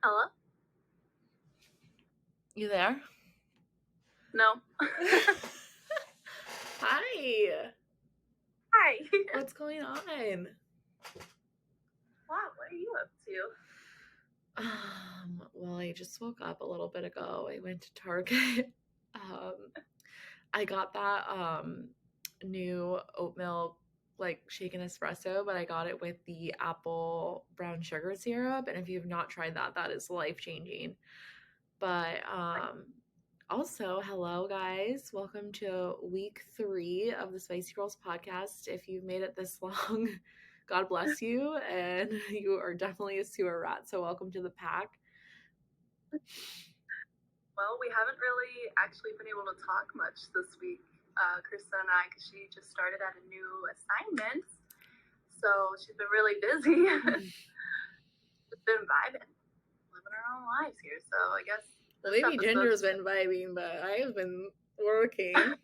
Hello? You there? No. Hi. Hi. What's going on? Wow, what are you up to? Well, I just woke up a little bit ago. I went to Target. I got that new oatmeal like shaken espresso, but I got it with the apple brown sugar syrup. And if you've not tried that, that is life changing. But also, hello guys. Welcome to week 3 of the Spicy Girls podcast. If you've made it this long, God bless you, and you are definitely a sewer rat. So welcome to the pack. Well, we haven't really actually been able to talk much this week, Kristen and I, because she just started at a new assignment. So she's been really busy. Just been vibing, living our own lives here. So I guess Well, maybe Ginger's been vibing, but I have been working. This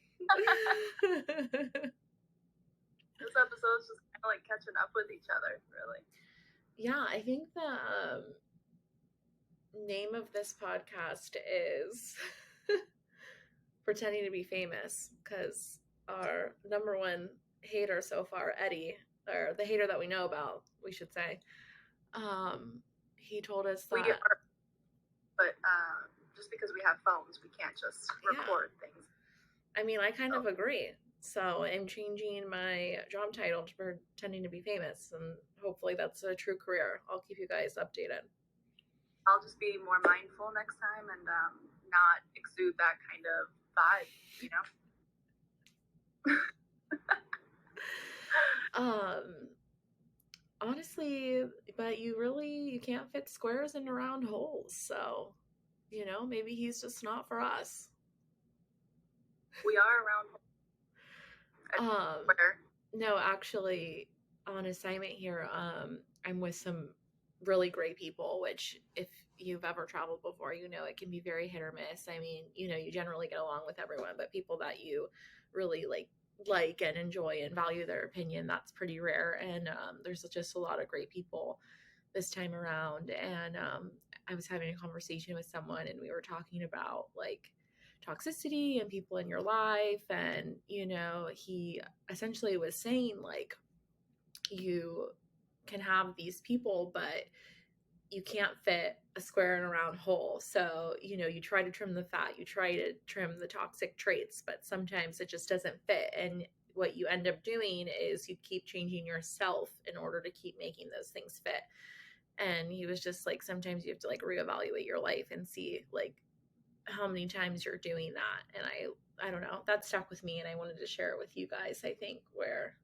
episode's just kind of like catching up with each other, really. Yeah, I think the name of this podcast is Pretending to be Famous, because our number one hater so far, Eddie, or the hater that we know about, we should say, he told us that but just because we have phones, we can't just record things. I mean, I kind of agree. So I'm changing my job title to Pretending to be Famous, and hopefully that's a true career. I'll keep you guys updated. I'll just be more mindful next time and not exude that kind of vibe, you know? Honestly, but you can't fit squares into round holes. So, maybe he's just not for us. We are around. No, actually, on assignment here, I'm with some really great people, which if you've ever traveled before, it can be very hit or miss. I mean, you generally get along with everyone, but people that you really like and enjoy and value their opinion, that's pretty rare. And there's just a lot of great people this time around. And I was having a conversation with someone, and we were talking about like toxicity and people in your life. And he essentially was saying like, you can have these people, but you can't fit a square in a round hole. So, you try to trim the fat, you try to trim the toxic traits, but sometimes it just doesn't fit. And what you end up doing is you keep changing yourself in order to keep making those things fit. And he was just like, sometimes you have to like reevaluate your life and see like how many times you're doing that. And I don't know, that stuck with me, and I wanted to share it with you guys. I think where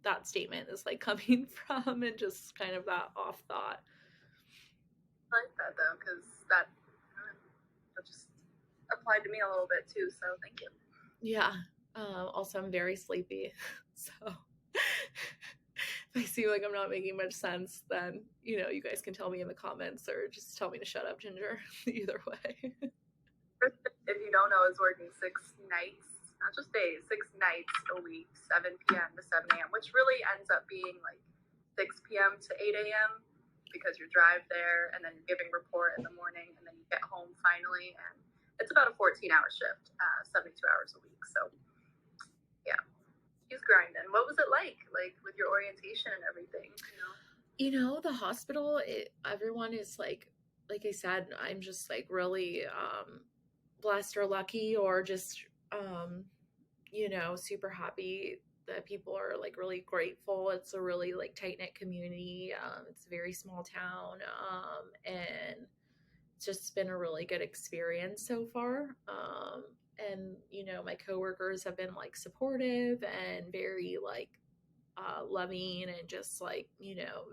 that statement is like coming from, and just kind of that off thought. I like that though, because that just applied to me a little bit too, so thank you. Yeah. Also, I'm very sleepy, so if I seem like I'm not making much sense, then you guys can tell me in the comments, or just tell me to shut up, Ginger. Either way. If you don't know, is working 6 nights, not just days, 6 nights a week, 7 p.m. to 7 a.m., which really ends up being like 6 p.m. to 8 a.m. because you drive there and then you're giving report in the morning and then you get home finally, and it's about a 14-hour shift, 72 hours a week. So yeah, he's grinding. What was it like with your orientation and everything? The hospital, everyone is like I said, I'm just like really blessed or lucky, or just super happy that people are like really grateful. It's a really like tight-knit community. It's a very small town, and it's just been a really good experience so far. And my coworkers have been like supportive and very like loving, and just like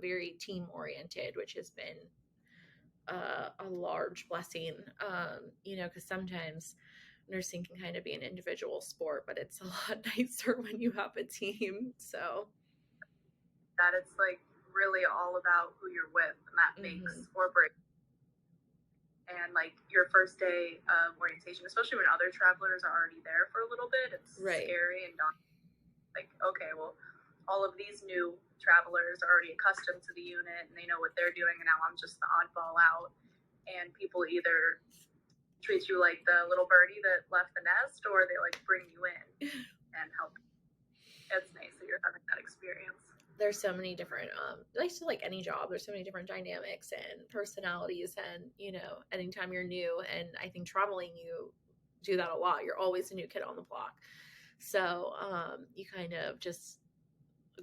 very team oriented, which has been a large blessing. Because sometimes nursing can kind of be an individual sport, but it's a lot nicer when you have a team. So that it's like really all about who you're with, and that makes or breaks. And like your first day of orientation, especially when other travelers are already there for a little bit, it's scary and daunting. Like, okay, well, all of these new travelers are already accustomed to the unit and they know what they're doing, and now I'm just the oddball out. And people either treat you like the little birdie that left the nest, or they like bring you in and help. It's nice that you're having that experience. There's so many different like any job, there's so many different dynamics and personalities, and you know, anytime you're new, and I think traveling, you do that a lot. You're always a new kid on the block, so you kind of just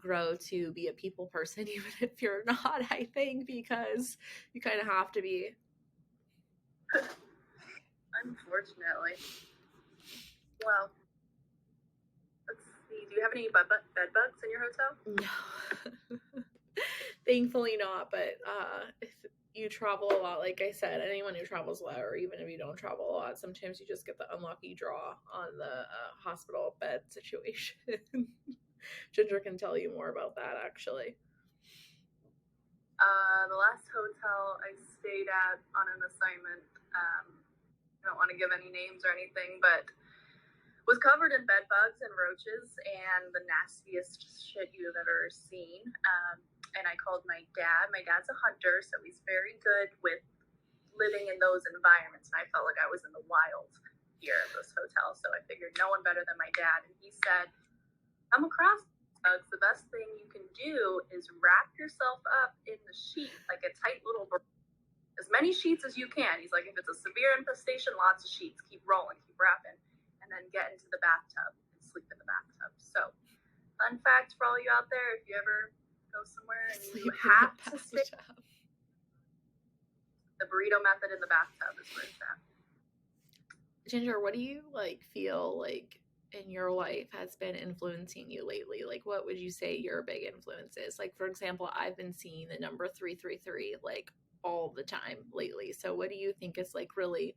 grow to be a people person even if you're not, I think, because you kind of have to be. Unfortunately. Well, let's see. Do you have any bed bugs in your hotel? No. Thankfully not, but if you travel a lot, like I said, anyone who travels a lot, or even if you don't travel a lot, sometimes you just get the unlucky draw on the hospital bed situation. Ginger can tell you more about that, actually. The last hotel I stayed at on an assignment, I don't want to give any names or anything, but was covered in bed bugs and roaches and the nastiest shit you've ever seen. And I called my dad. My dad's a hunter, so he's very good with living in those environments. And I felt like I was in the wild here at this hotel. So I figured no one better than my dad. And he said, "I'm across bugs. The best thing you can do is wrap yourself up in the sheet, like a tight little as many sheets as you can." He's like, "If it's a severe infestation, lots of sheets. Keep rolling, keep wrapping, and then get into the bathtub and sleep in the bathtub." So, fun fact for all you out there, if you ever go somewhere and you have to stay, the burrito method in the bathtub is where it's at. Ginger, what do you like feel like in your life has been influencing you lately? Like, what would you say your big influence is? Like, for example, I've been seeing the number 333 like all the time lately. So what do you think is like really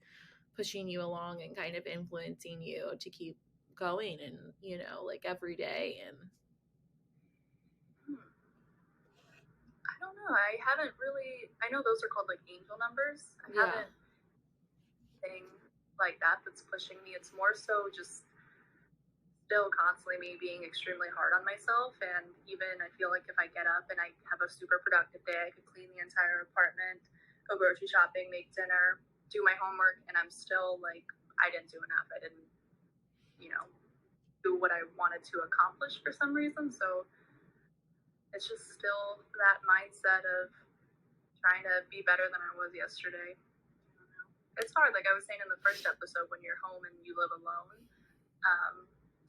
pushing you along and kind of influencing you to keep going, and you know, like every day? And I don't know. I haven't really. I know those are called like angel numbers. I haven't thing like that's pushing me. It's more so just still constantly me being extremely hard on myself. And even I feel like if I get up and I have a super productive day, I could clean the entire apartment, go grocery shopping, make dinner, do my homework, and I'm still like, I didn't do enough. I didn't, you know, do what I wanted to accomplish for some reason. So it's just still that mindset of trying to be better than I was yesterday. It's hard, like I was saying in the first episode, when you're home and you live alone,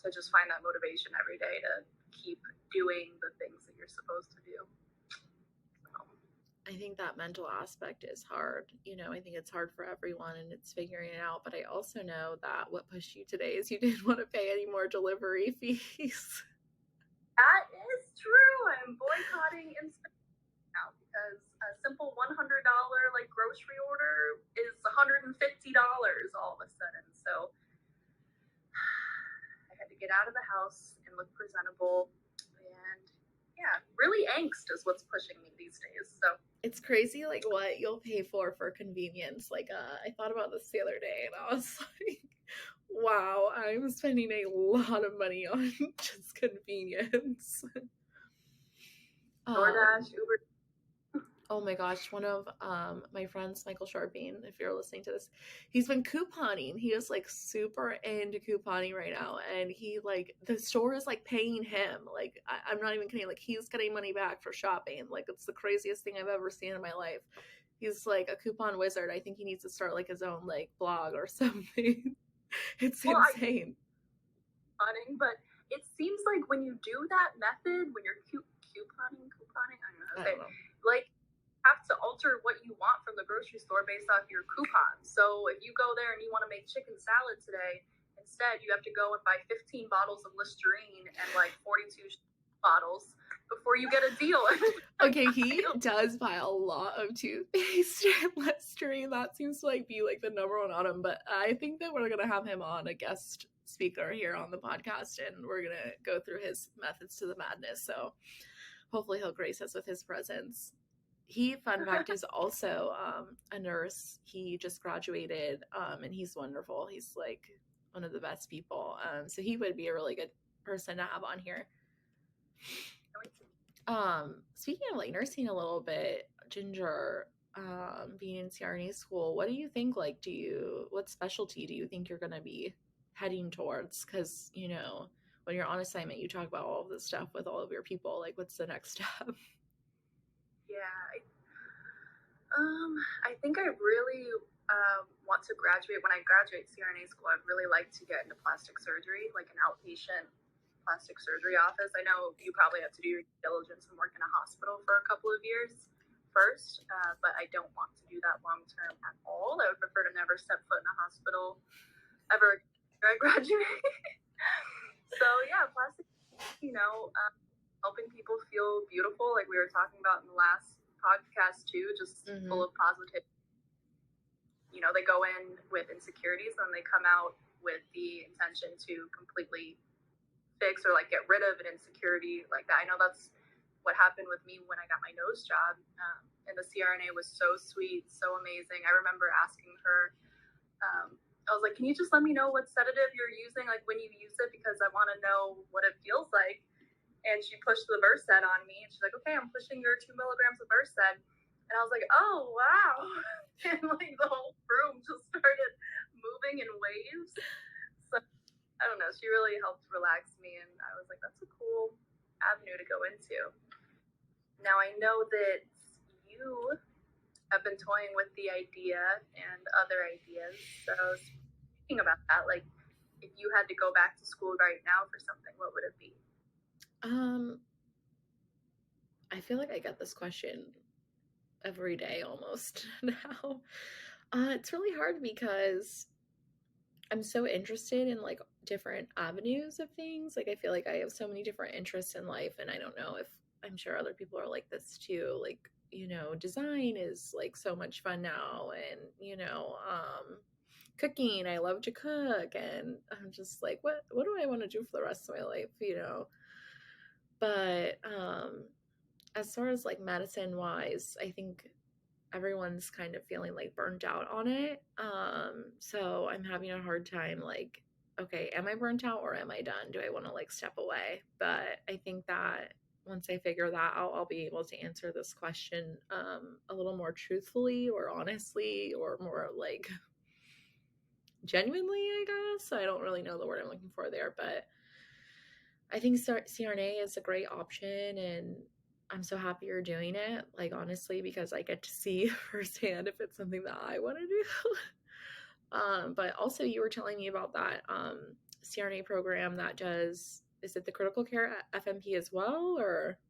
to just find that motivation every day to keep doing the things that you're supposed to do. So. I think that mental aspect is hard. You know, I think it's hard for everyone, and it's figuring it out. But I also know that what pushed you today is you didn't want to pay any more delivery fees. That is true. I'm boycotting Instagram now because a simple $100 like grocery order is $150 all of a sudden. So I had to get out of the house and look presentable, and yeah, really angst is what's pushing me these days. So it's crazy, like what you'll pay for convenience. Like I thought about this the other day, and I was like, wow, I'm spending a lot of money on just convenience. DoorDash, Uber. Oh my gosh, one of my friends, Michael Sharping, if you're listening to this, he's been couponing. He is like super into couponing right now, and he like the store is like paying him. Like I'm not even kidding. Like he's getting money back for shopping. Like it's the craziest thing I've ever seen in my life. He's like a coupon wizard. I think he needs to start like his own like blog or something. It's insane. But it seems like when you do that method, when you're couponing, I don't know, like have to alter what you want from the grocery store based off your coupon. So if you go there and you want to make chicken salad today, instead you have to go and buy 15 bottles of Listerine and like 42 bottles before you get a deal. Okay, he does buy a lot of toothpaste and Listerine. That seems to like be like the number one on him. But I think that we're gonna have him on a guest speaker here on the podcast, and we're gonna go through his methods to the madness. So hopefully he'll grace us with his presence. He, fun fact, is also a nurse. He just graduated, and he's wonderful. He's like one of the best people. So he would be a really good person to have on here. Speaking of like nursing a little bit, Ginger, being in CRNA school, what do you think? Like, what specialty do you think you're gonna be heading towards? Because when you're on assignment, you talk about all of this stuff with all of your people. Like, what's the next step? Yeah, I think I really want to graduate. When I graduate CRNA school, I'd really like to get into plastic surgery, like an outpatient plastic surgery office. I know you probably have to do your due diligence and work in a hospital for a couple of years first, but I don't want to do that long term at all. I would prefer to never step foot in a hospital ever after I graduate. So yeah, plastic, helping people feel beautiful, like we were talking about in the last podcast too, just full of positivity. They go in with insecurities and they come out with the intention to completely fix or like get rid of an insecurity like that. I know that's what happened with me when I got my nose job. And the CRNA was so sweet, so amazing. I remember asking her, I was like, can you just let me know what sedative you're using, like when you use it, because I want to know what it feels like. And she pushed the Versed on me, and she's like, okay, I'm pushing your 2 milligrams of Versed. And I was like, oh, wow. And like the whole room just started moving in waves. So I don't know, she really helped relax me, and I was like, that's a cool avenue to go into. Now I know that you have been toying with the idea and other ideas. So speaking about that, like if you had to go back to school right now for something, what would it be? I feel like I get this question every day almost now. It's really hard because I'm so interested in like different avenues of things. Like I feel like I have so many different interests in life, and I don't know if I'm sure other people are like this too. Like, design is like so much fun now, and cooking, I love to cook, and I'm just like, what do I want to do for the rest of my life? But as far as like medicine wise, I think everyone's kind of feeling like burnt out on it. So I'm having a hard time like, okay, am I burnt out or am I done? Do I want to like step away? But I think that once I figure that out, I'll be able to answer this question a little more truthfully or honestly or more like genuinely, I guess. I don't really know the word I'm looking for there, but I think CRNA is a great option, and I'm so happy you're doing it, like honestly, because I get to see firsthand if it's something that I want to do. But also you were telling me about that CRNA program that is it the critical care FMP as well, or?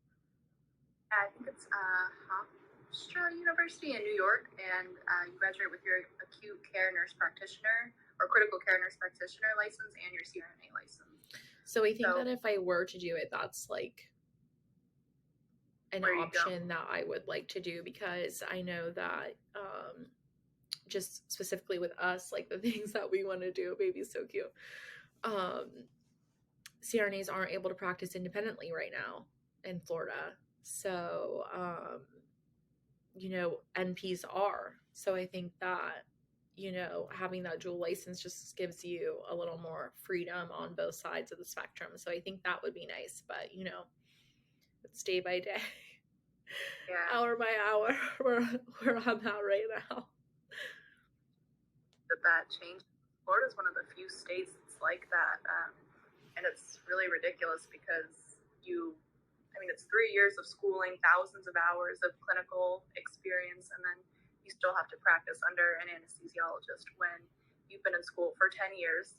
I think it's Hofstra University in New York, and you graduate with your acute care nurse practitioner or critical care nurse practitioner license and your CRNA license. So I think that if I were to do it, that's like an option that I would like to do, because I know that just specifically with us, like the things that we want to do, baby's so cute. CRNAs aren't able to practice independently right now in Florida. So, NPs are. So I think that, having that dual license just gives you a little more freedom on both sides of the spectrum. So I think that would be nice, but it's day by day, hour by hour, where I'm at right now. That change. Florida is one of the few states that's like that. And it's really ridiculous because it's 3 years of schooling, thousands of hours of clinical experience, and then you still have to practice under an anesthesiologist when you've been in school for 10 years.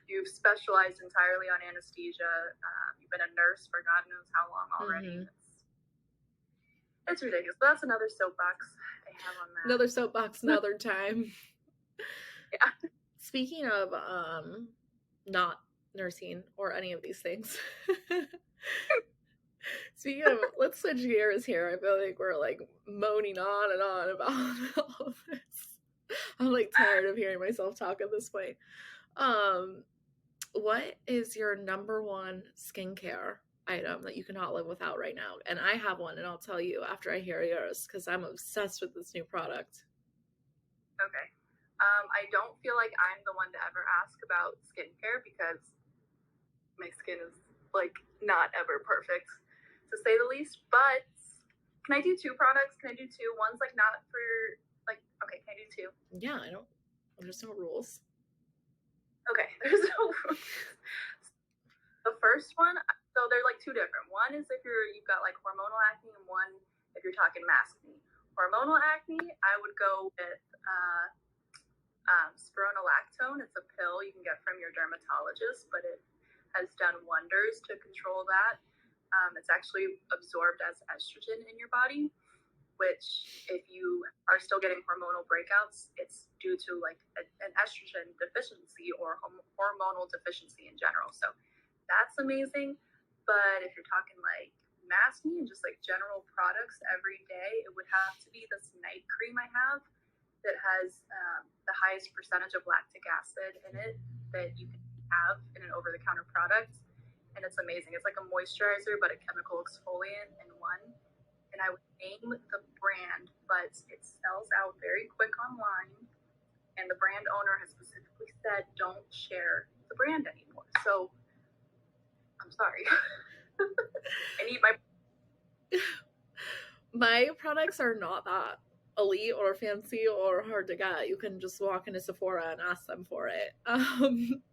You've specialized entirely on anesthesia. You've been a nurse for God knows how long already. Mm-hmm. It's ridiculous, but that's another soapbox I have on that. Another soapbox, another time. Yeah. Speaking of not nursing or any of these things. Speaking of, let's switch gears here. I feel like we're like moaning on and on about all of this. I'm like tired of hearing myself talk at this point. What is your number one skincare item that you cannot live without right now? And I have one, and I'll tell you after I hear yours, because I'm obsessed with this new product. Okay. I don't feel like I'm the one to ever ask about skincare because my skin is like not ever perfect. to say the least. But can I do 2 products? Can I do 2? One's like not for like, okay, can I do 2? Yeah, there's no rules. Okay, there's no rules. The first one, so they're like 2 different. One is if you've got like hormonal acne, and one if you're talking maskne. Hormonal acne, I would go with spironolactone. It's a pill you can get from your dermatologist, but it has done wonders to control that. It's actually absorbed as estrogen in your body, which if you are still getting hormonal breakouts, it's due to like an estrogen deficiency or hormonal deficiency in general. So that's amazing. But if you're talking like maskne and just like general products every day, it would have to be this night cream I have that has the highest percentage of lactic acid in it that you can have in an over-the-counter product. And it's amazing. It's like a moisturizer, but a chemical exfoliant in one. And I would name the brand, but it sells out very quick online. And the brand owner has specifically said, don't share the brand anymore. So I'm sorry. I need my products are not that elite or fancy or hard to get. You can just walk into Sephora and ask them for it.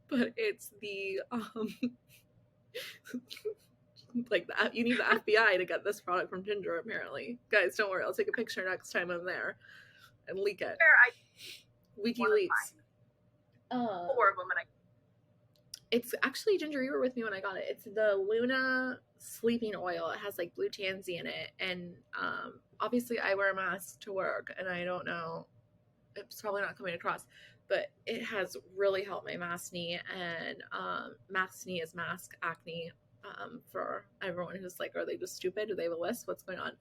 But it's the like that. You need the FBI to get this product from Ginger, apparently. Guys, don't worry. I'll take a picture next time I'm there and leak it. WikiLeaks. 4 of them, and it's actually, Ginger, you were with me when I got it. It's the Luna sleeping oil. It has like blue tansy in it, and obviously I wear a mask to work, and I don't know, it's probably not coming across, but it has really helped my maskne. And maskne is mask acne, for everyone who's like, are they just stupid? Do they have a list? What's going on?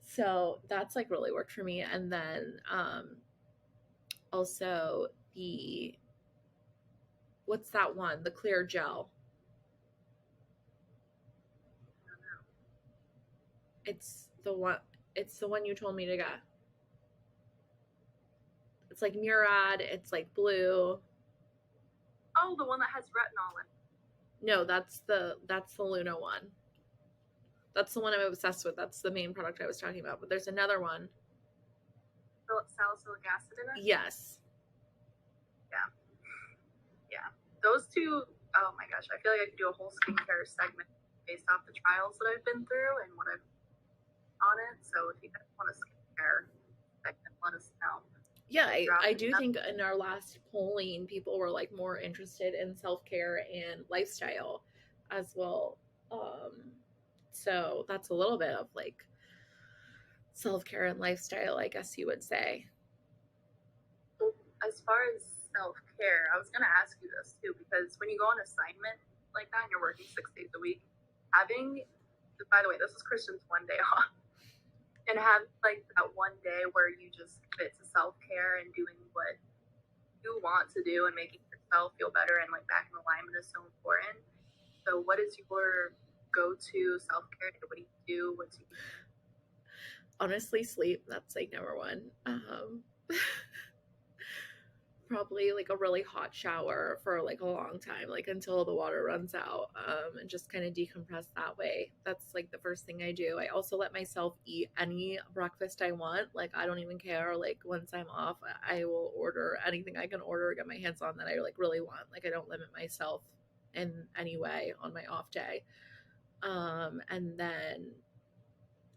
So that's like really worked for me. And then also what's that one? The clear gel. It's the one you told me to get. It's like Murad. It's like blue. Oh, the one that has retinol in it. No, that's the Luna one. That's the one I'm obsessed with. That's the main product I was talking about. But there's another one. Salicylic acid in it? Yes. Yeah. Those 2, oh my gosh, I feel like I could do a whole skincare segment based off the trials that I've been through and what I've on it. So if you guys want a skincare segment, let us know. Yeah, I do think in our last polling, people were like more interested in self-care and lifestyle as well. So that's a little bit of like self-care and lifestyle, I guess you would say. As far as self-care, I was going to ask you this too, because when you go on assignment like that and you're working 6 days a week, having, by the way, this is Christian's one day off, and have like that one day where you just commit to self-care and doing what you want to do and making yourself feel better and like back in alignment is so important. So what is your go-to self-care? What do you do? What do you do? Honestly, sleep. That's like number one. Probably like a really hot shower for like a long time, like until the water runs out, and just kind of decompress that way. That's like the first thing I do. I also let myself eat any breakfast I want. Like I don't even care. Like once I'm off, I will order anything I can order, get my hands on that I like really want. Like I don't limit myself in any way on my off day. And then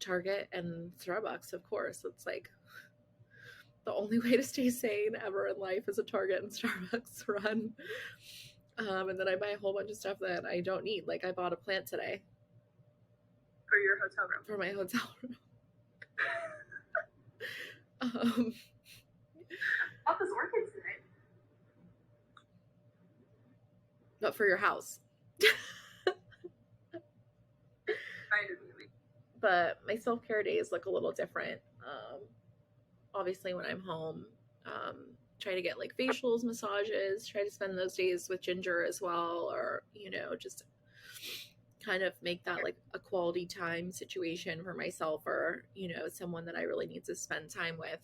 Target and Starbucks, of course. It's like the only way to stay sane ever in life is a Target and Starbucks run. And then I buy a whole bunch of stuff that I don't need. Like I bought a plant today. For your hotel room? For my hotel room. What was working today? But for your house. But my self-care days look a little different. Obviously when I'm home, try to get like facials, massages, try to spend those days with Ginger as well, or just kind of make that like a quality time situation for myself, or someone that I really need to spend time with.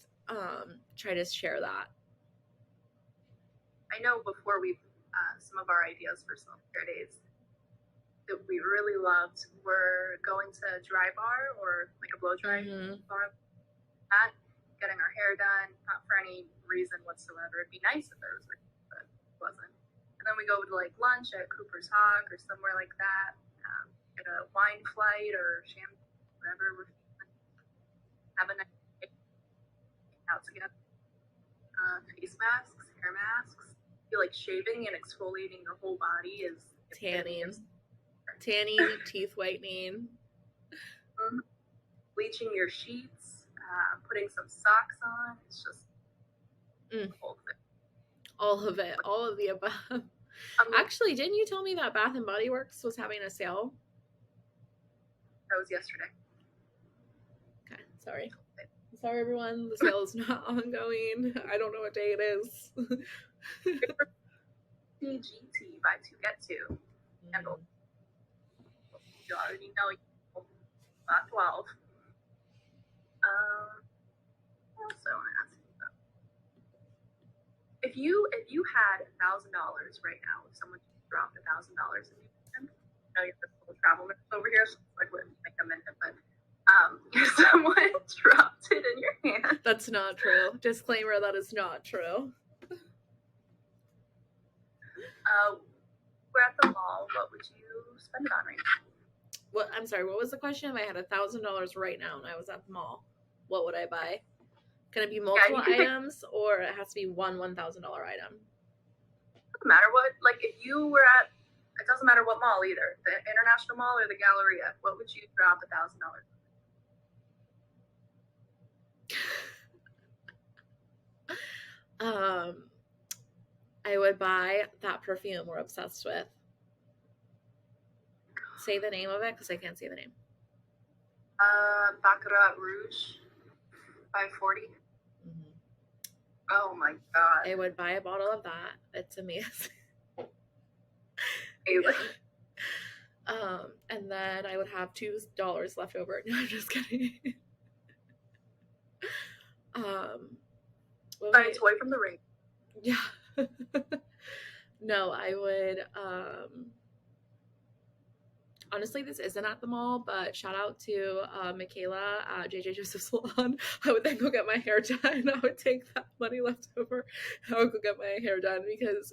Try to share that. I know before we some of our ideas for self-care days, that we really loved were going to a dry bar or like a blow dry bar, that, getting our hair done, not for any reason whatsoever. It'd be nice if there was, but it wasn't. And then we go to like lunch at Cooper's Hawk or somewhere like that, get a wine flight or champagne, whatever we're feeling. Have a nice day out together. Face masks, hair masks. I feel like shaving and exfoliating your whole body is Tanning, teeth whitening, bleaching your sheets, putting some socks on. It's just the whole thing. All of it, all of the above. Actually, didn't you tell me that Bath and Body Works was having a sale? That was yesterday. Okay, sorry. Sorry, everyone. The sale is not ongoing. I don't know what day it is. GT, buy two, get two. Handle. You already know you not 12. Also, I want to ask you about, if you had $1,000 right now, if someone dropped $1,000 in your hand, I know you're a little travel nurse over here, so I wouldn't make a minute, but if someone dropped it in your hand. That's not true. Disclaimer, that is not true. We're at the mall. What would you spend it on right now? What? I'm sorry, what was the question? If I had $1,000 right now and I was at the mall, what would I buy? Can it be multiple items, or it has to be one $1,000 item? Doesn't matter what. Like, if you were at, it doesn't matter what mall either, the International Mall or the Galleria. What would you drop $1,000? I would buy that perfume we're obsessed with. Say the name of it, because I can't say the name. Baccarat Rouge, 540. Oh my god! I would buy a bottle of that. It's amazing. And then I would have $2 left over. No, I'm just kidding. Buy a toy from the ring. Yeah. No, I would. Honestly, this isn't at the mall, but shout out to Michaela at JJ Joseph Salon. I would then go get my hair done. I would take that money left over. I would go get my hair done because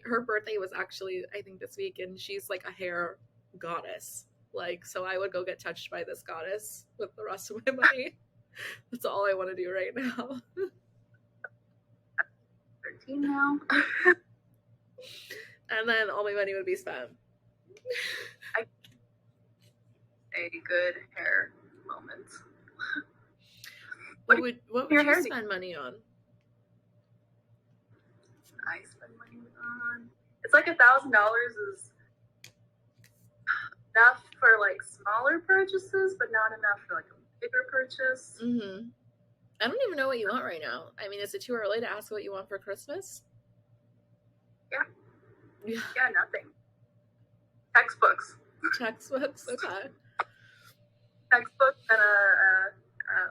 her birthday was actually, I think, this week, and she's like a hair goddess. Like, so I would go get touched by this goddess with the rest of my money. That's all I want to do right now. 13 now. And then all my money would be spent. A good hair moment. What would you spend money on? I spend money on. It's like $1,000 is enough for like smaller purchases, but not enough for like a bigger purchase. I don't even know what you want right now. I mean, is it too early to ask what you want for Christmas? Yeah, nothing. Textbooks. Okay. Textbooks and a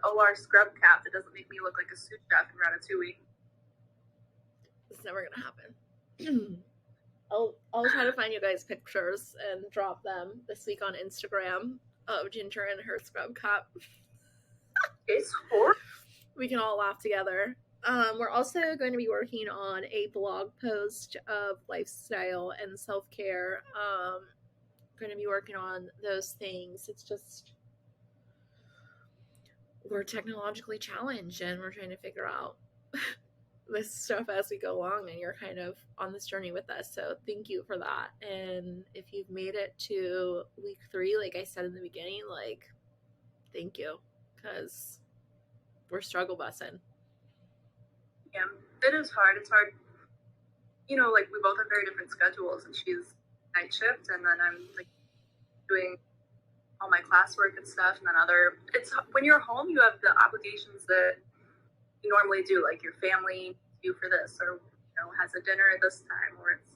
OR scrub cap that doesn't make me look like a sous chef in Ratatouille. It's never gonna happen. I'll try to find you guys pictures and drop them this week on Instagram of Ginger and her scrub cap. It's horrible. We can all laugh together. We're also going to be working on a blog post of lifestyle and self-care. Going to be working on those things. It's just, we're technologically challenged and we're trying to figure out this stuff as we go along, and you're kind of on this journey with us. So thank you for that. And if you've made it to week 3, like I said in the beginning, like, thank you, because we're struggle bussing. Yeah, it is hard. It's hard. You know, like, we both have very different schedules, and she's night shift, and then I'm like doing all my classwork and stuff, and then it's when you're home, you have the obligations that you normally do, like your family do for this, or, you know, has a dinner at this time, or it's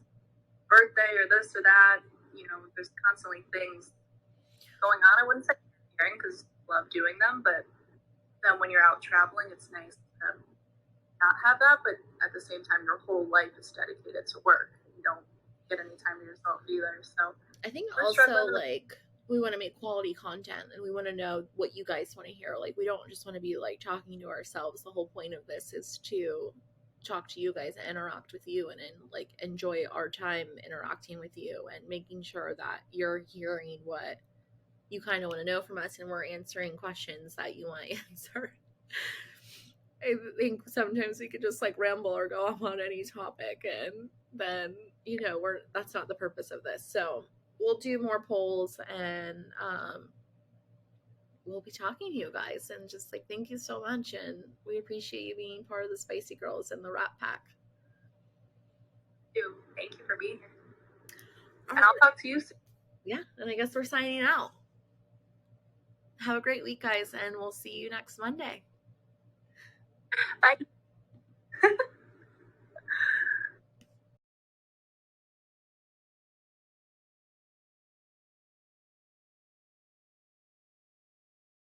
birthday, or this or that. You know, there's constantly things going on. I wouldn't say caring, because I love doing them, but then when you're out traveling, it's nice to not have that, but at the same time, your whole life is dedicated to work. You don't get any time to yourself either. So I think We're also struggling. like we want to make quality content and we want to know what you guys want to hear. Like we don't just want to be like talking to ourselves. The whole point of this is to talk to you guys and interact with you and like enjoy our time interacting with you and making sure that you're hearing what you kind of want to know from us and we're answering questions that you want answered. I think sometimes we could just like ramble or go off on any topic and then, we're that's not the purpose of this. So we'll do more polls and we'll be talking to you guys and just like thank you so much and we appreciate you being part of the Spicy Girls and the Rat Pack. Thank you for being here. All And right. I'll talk to you soon. Yeah, and I guess we're signing out. Have a great week, guys, and we'll see you next Monday. Bye.